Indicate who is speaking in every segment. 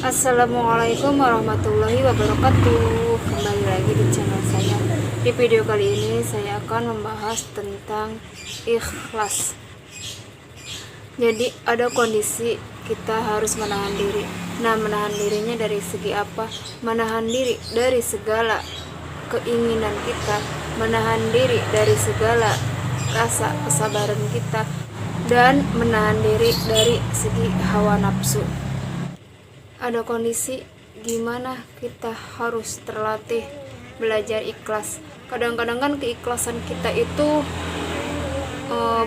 Speaker 1: Assalamualaikum warahmatullahi wabarakatuh. Kembali lagi di channel saya. Di video kali ini saya akan membahas tentang ikhlas. Jadi ada kondisi kita harus menahan diri. Nah, menahan dirinya dari segi apa? Menahan diri dari segala keinginan kita, menahan diri dari segala rasa kesabaran kita, dan menahan diri dari segi hawa nafsu. Ada kondisi gimana kita harus terlatih belajar ikhlas. Kadang-kadang kan keikhlasan kita itu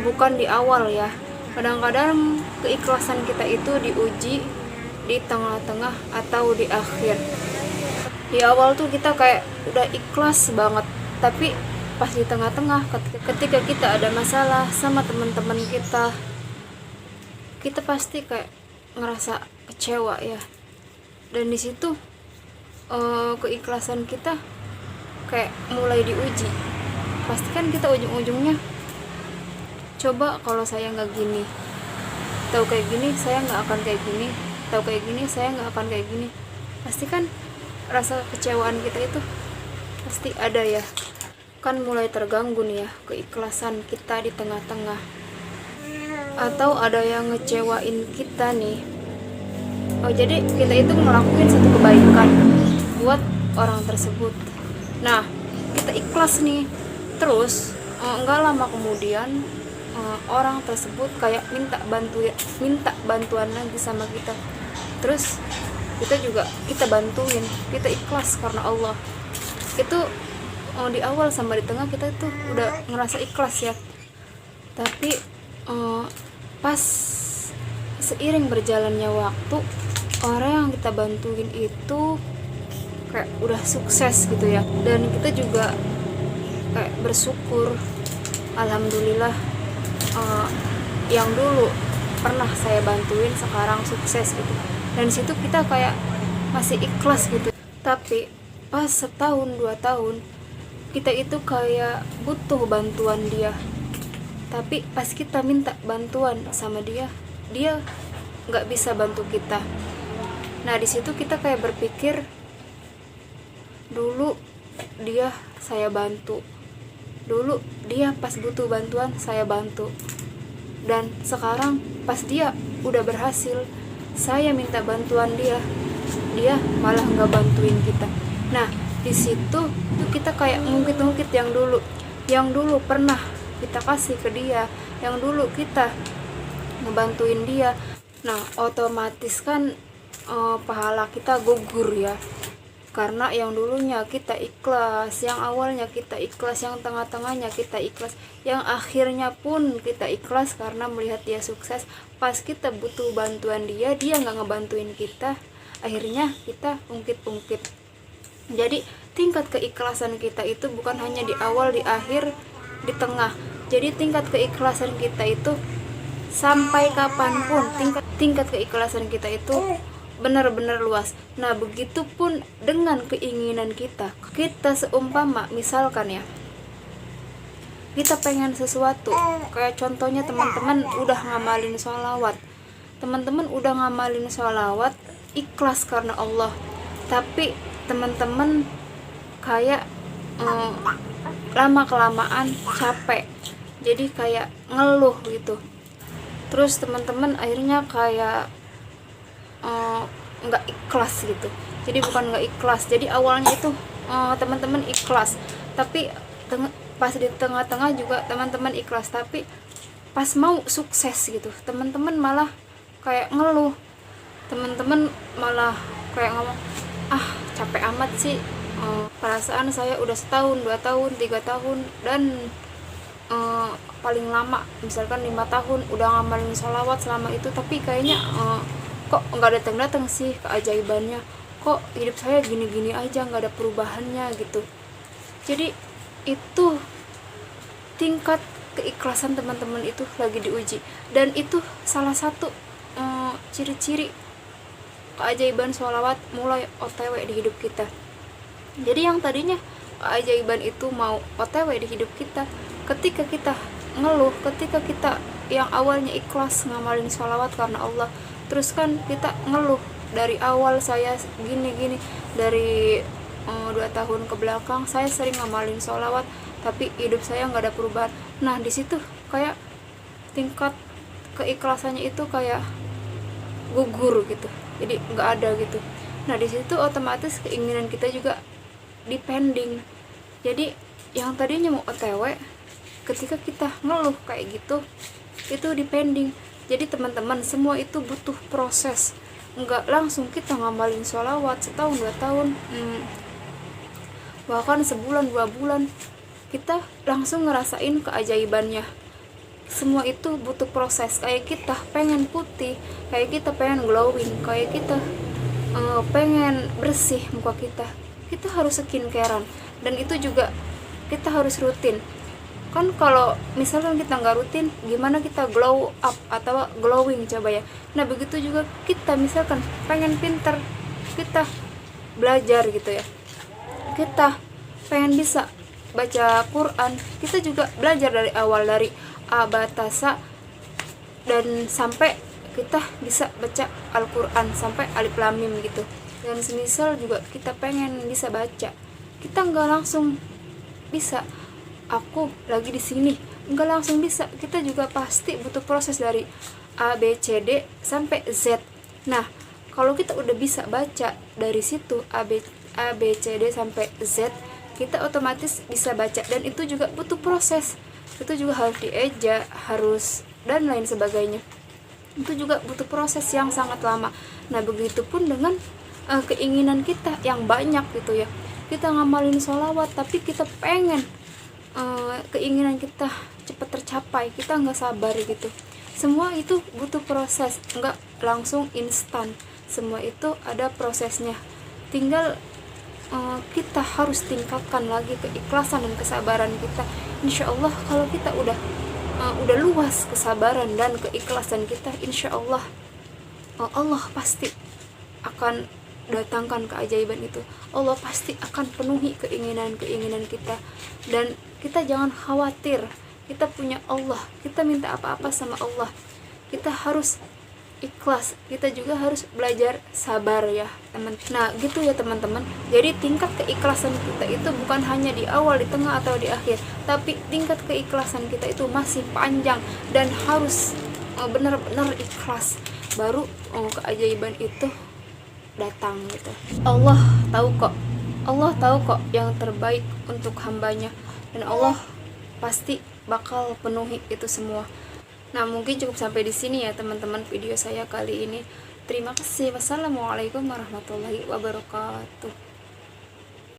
Speaker 1: bukan di awal ya. Kadang-kadang keikhlasan kita itu diuji di tengah-tengah atau di akhir. Di awal tuh kita kayak udah ikhlas banget, tapi pas di tengah-tengah ketika kita ada masalah sama teman-teman kita pasti kayak ngerasa kecewa ya. Dan di situ keikhlasan kita kayak mulai diuji. Pasti kan kita ujung-ujungnya, coba kalau saya nggak gini, tahu kayak gini saya nggak akan kayak gini, tahu kayak gini saya nggak akan kayak gini. Pasti kan rasa kecewaan kita itu pasti ada ya. Kan mulai terganggu nih ya keikhlasan kita di tengah-tengah. Atau ada yang ngecewain kita nih. Jadi kita itu ngelakuin satu kebaikan buat orang tersebut. Nah, kita ikhlas nih. Terus nggak lama kemudian orang tersebut kayak minta bantuan lagi sama kita. Terus kita bantuin, kita ikhlas karena Allah. Itu di awal sama di tengah kita itu udah ngerasa ikhlas ya. Tapi pas seiring berjalannya waktu, orang yang kita bantuin itu kayak udah sukses gitu ya, dan kita juga kayak bersyukur, alhamdulillah yang dulu pernah saya bantuin sekarang sukses gitu. Dan situ kita kayak masih ikhlas gitu. Tapi pas setahun 2 tahun kita itu kayak butuh bantuan dia, tapi pas kita minta bantuan sama dia nggak bisa bantu kita. Nah, di situ kita kayak berpikir, dulu dia saya bantu, dulu dia pas butuh bantuan saya bantu, dan sekarang pas dia udah berhasil saya minta bantuan dia malah nggak bantuin kita. Nah, di situ tuh kita kayak ngungkit-ngungkit yang dulu pernah kita kasih ke dia, yang dulu kita ngebantuin dia. Nah, otomatis kan pahala kita gugur ya, karena yang dulunya kita ikhlas, yang awalnya kita ikhlas, yang tengah-tengahnya kita ikhlas, yang akhirnya pun kita ikhlas karena melihat dia sukses. Pas kita butuh bantuan dia nggak ngebantuin kita, akhirnya kita ungkit-ungkit. Jadi tingkat keikhlasan kita itu bukan hanya di awal, di akhir, di tengah. Jadi tingkat keikhlasan kita itu sampai kapanpun, tingkat keikhlasan kita itu benar-benar luas. Nah, begitupun dengan keinginan kita. Kita seumpama misalkan ya, kita pengen sesuatu, kayak contohnya teman-teman udah ngamalin sholawat, ikhlas karena Allah. Tapi teman-teman kayak lama-kelamaan capek, jadi kayak ngeluh gitu. Terus teman-teman akhirnya kayak nggak ikhlas gitu. Jadi bukan nggak ikhlas, jadi awalnya itu teman-teman ikhlas, tapi pas di tengah-tengah juga teman-teman ikhlas, tapi pas mau sukses gitu teman-teman malah kayak ngeluh. Teman-teman malah kayak ngomong, capek amat sih, perasaan saya udah setahun, 2 tahun, 3 tahun, dan paling lama misalkan 5 tahun udah ngamalin sholawat selama itu, tapi kayaknya kok nggak datang sih keajaibannya, kok hidup saya gini-gini aja, nggak ada perubahannya gitu. Jadi itu tingkat keikhlasan teman-teman itu lagi diuji, dan itu salah satu ciri-ciri keajaiban sholawat mulai OTW di hidup kita. Jadi yang tadinya keajaiban itu mau OTW di hidup kita, ketika kita ngeluh, ketika kita yang awalnya ikhlas ngamalin sholawat karena Allah, terus kan kita ngeluh dari awal saya gini dari 2 tahun ke belakang saya sering ngamalin sholawat tapi hidup saya nggak ada perubahan. Nah di situ kayak tingkat keikhlasannya itu kayak gugur gitu, jadi nggak ada gitu. Nah di situ otomatis keinginan kita juga depending. Jadi yang tadinya mau OTW, ketika kita ngeluh kayak gitu itu depending. Jadi teman-teman, semua itu butuh proses, nggak langsung kita ngamalin sholawat setahun 2 tahun, bahkan sebulan 2 bulan kita langsung ngerasain keajaibannya. Semua itu butuh proses. Kayak kita pengen putih, kayak kita pengen glowing, kayak kita pengen bersih muka kita harus skincarean, dan itu juga kita harus rutin. Kan kalau misalkan kita nggak rutin, gimana kita glow up atau glowing, coba ya. Nah begitu juga kita misalkan pengen pinter, kita belajar gitu ya, kita pengen bisa baca Quran, kita juga belajar dari awal, dari A batasa, dan sampai kita bisa baca Al-Quran sampai Alif Lam Mim gitu. Dan semisal juga kita pengen bisa baca, kita nggak langsung bisa, aku lagi di sini nggak langsung bisa, kita juga pasti butuh proses dari A B C D sampai Z. Nah kalau kita udah bisa baca dari situ A B C D sampai Z, kita otomatis bisa baca, dan itu juga butuh proses, itu juga harus dieja, harus dan lain sebagainya, itu juga butuh proses yang sangat lama. Nah begitupun dengan keinginan kita yang banyak gitu ya, kita ngamalin sholawat tapi kita pengen keinginan kita cepat tercapai, kita nggak sabar gitu. Semua itu butuh proses, nggak langsung instan, semua itu ada prosesnya. Tinggal kita harus tingkatkan lagi keikhlasan dan kesabaran kita. Insya Allah kalau kita udah luas kesabaran dan keikhlasan kita, insya Allah Allah pasti akan datangkan keajaiban itu. Allah pasti akan penuhi keinginan kita. Dan kita jangan khawatir, kita punya Allah, kita minta apa-apa sama Allah, kita harus ikhlas, kita juga harus belajar sabar ya teman. Nah gitu ya teman-teman, jadi tingkat keikhlasan kita itu bukan hanya di awal, di tengah, atau di akhir, tapi tingkat keikhlasan kita itu masih panjang dan harus benar-benar ikhlas, baru keajaiban itu datang gitu. Allah tahu kok yang terbaik untuk hambanya, dan Allah pasti bakal penuhi itu semua. Nah mungkin cukup sampai di sini ya teman-teman video saya kali ini. Terima kasih. Wassalamualaikum warahmatullahi wabarakatuh.